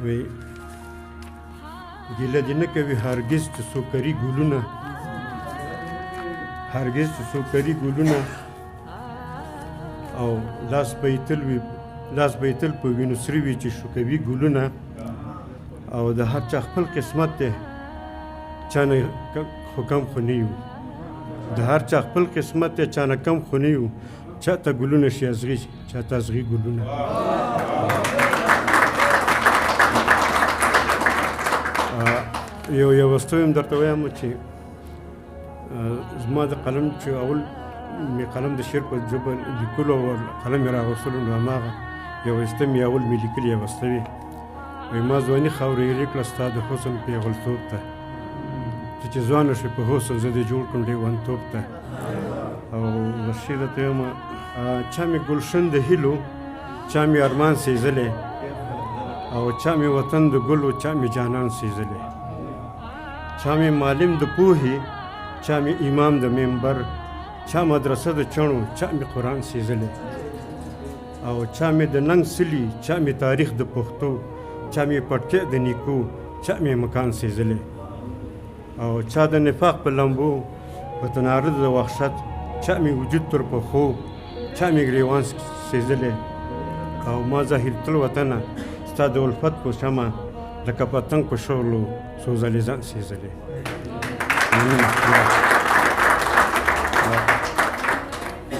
وی ګیله دې نه کوي هرګز چې څوک کري ګلونه هرګز چې څوک کري ګلونه او لاس به یې تل په وینو سرې وي چې شوکوي ګلونه او د هر چا خپل قسمت دی چا نه خو کم خو نه یو د هر چا خپل قسمت دی چا نه کم خو نه یو چا ته ګلونه شي ازغي چا ته ازغي ګلونه یو وستو یم درته وایم چې زما د قلم چې اول مې قلم د شعر په ژبه لیکلو او قلم یې راغوستلو نو هماغه یو وسته مې اول مې لیکلي یو وسته وي وایي ما ځواني خاورې کړه ستا د حسن پیغلتوب ته ته چې ځوانه شوې په حسن زه دې جوړ کړم لیونتوب ته او ورشي درته وایم چا مې ګلشن د هیلو چا مې ارمان سېزلی او چا مې وطن د ګلو چا مې جانان سېزلی چا مې معلم د پوهې چا مې امام د منبر چا مدرسه د چڼو چا مې قرآن سېزلی او چا مې د ننګ سلي چا مې تاریخ د پښتو چا مې پټکې د نیکو چا مې مکان سېزلی او چا د نفاق په لمبو په تناره د وحشت چا مې وجود تر پښو چا مې ګریوان سېزلی او ما ظاهر تل وطنه ستا د الفت په شمع لکه پتنګ په شغلو سوځلې ځان سېزلی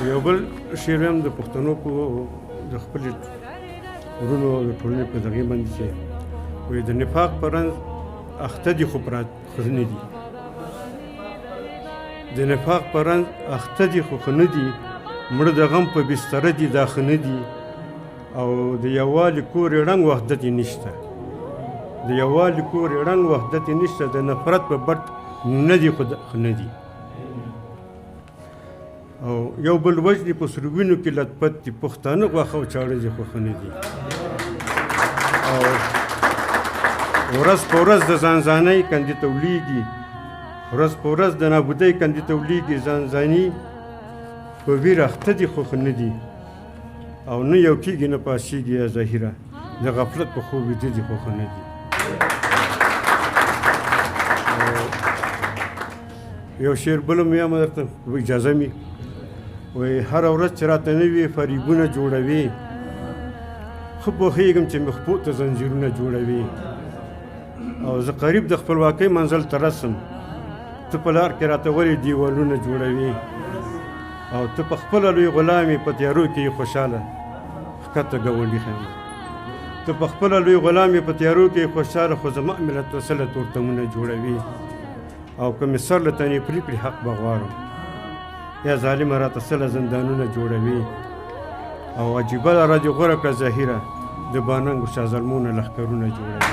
یو بل شعر هم د پښتنو په د خپلې ورونو او د ټولنې په دغې باندې چې وایي د نفاق په رنځ اخته دي خو ښه نه دي د نفاق په رنځ اخته دي خو ښه نه دي مړه د غم په بستره دي دا ښه نه دي او د یووالي کور یې رنګ وحدت یې نشته د یووالي کور یې رنګ وحدت یې نشته د نفرت په بټ نه دي خو ښه نه دي او یو بل وجدي په سروینو کې لطپت دي پښتانه غوښه او چاړه دي خو ښه نه دي او ورځ په ورځ د ځانځانۍ کندې تولیږي ورځ په ورځ د نابودۍ کندې تولیږي ځانځاني په ویر اخته دي خو ښه نه دي او نه یو کېږي نه پاسېږي یا ظاهره د غفلت په خوب ویده دي خو ښه نه دي یو شعر بل هم وایم درته اجازه مې وایي هره ورځ چې راته نوي فریبونه جوړوي ښه پوهېږم چې مخپو ته زنځیرونه جوړوي او زه قریب د خپلواکۍ منزل ته رسم ته په لار کې راته ولې دیوالونه جوړوي او ته په خپله لوی غلامې په تیارو کې یې خوشحاله ښکته ګاونډي خیمه ته په خپله لوی غلامې په تیارو کې یې خوشحاله خو زما ملت وسله تورتمونه جوړوي او که مې سر له تنې پرې کړي حق به غواړم یا ظالمه راته سله زندانونه جوړوي او عجیبه لاره دې غوره کړه ظاهره د باننګو شازلمونه لښکرونه جوړوي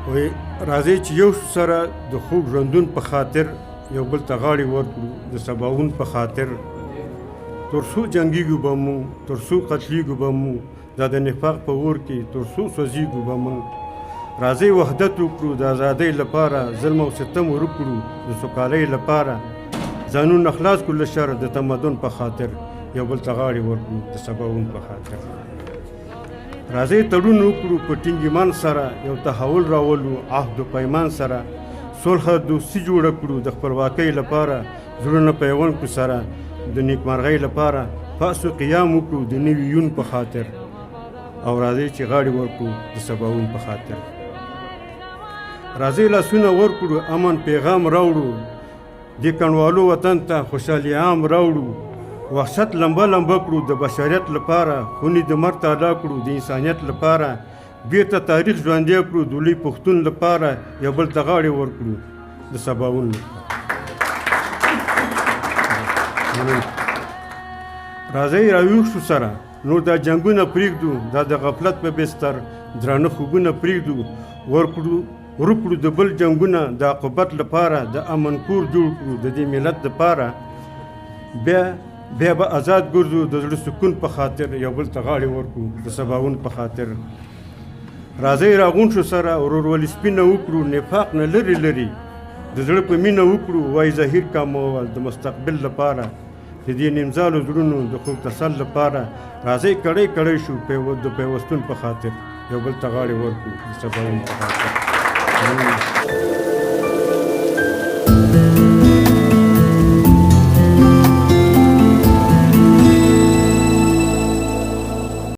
وایي راځئ چې یو سره د خوږ ژوندون په خاطر یو بل ته غاړې ورکړو د سباوون په خاطر تر څو جنګېږو به مونږ تر څو قتلېږو به مونږ دا د نفاق په اور کې تر څو سوځېږو به مونږ راځئ وحدت وکړو د ازادۍ لپاره ظلم او ستم ورک کړو د سوکالۍ لپاره ځانونه خلاص کړو له شر د تمدن په خاطر یو بل ته غاړې ورکړو د سباوون په خاطر راځئ تړون وکړو په ټینګ ایمان سره یو تحول راولو عهد و پیمان سره صلح دوستي جوړه کړو د خپلواکۍ لپاره زړونه پیوند کړو سره د نیکمرغۍ لپاره پاسو قیام وکړو د نوي یون په خاطر او راځئ چې غاړې ورکړو د سباوون په خاطر راځئ لاسونه ورکړو امن پیغام راوړو دې کڼوالو وطن ته خوشحالي عام راوړو وحشت لمبه لمبه کړو د بشریت لپاره خونې د مرګ تالا کړو د انسانیت لپاره بیرته تاریخ ژوندی کړو د لوی پښتون لپاره یو بل ته غاړې ورکړو د سباوون لپاره راځئ راویښ شو سره نور دا جنګونه پرېږدو دا د غفلت په بستر درانه خوبونه پرېږدو ورکړو د بل جنګونه د عاقبت لپاره د امن کور جوړ کړو د دې ملت لپاره بیا به آزاد ګرځو د زړه سکون په خاطر یو بل ته غاړې ورکړو د سباوون په خاطر راځئ راغونډ شو سره ورورولي سپینه وکړو نفاق نه لرې لرې د زړه په مینه وکړو وایي ظاهر کامول د مستقبل لپاره د دې نیمځالو زړونو د خوب تسل لپاره راځئ کړی کړی شو د پیوستون په خاطر یو بل ته غاړې ورکړو د سباوون په خاطر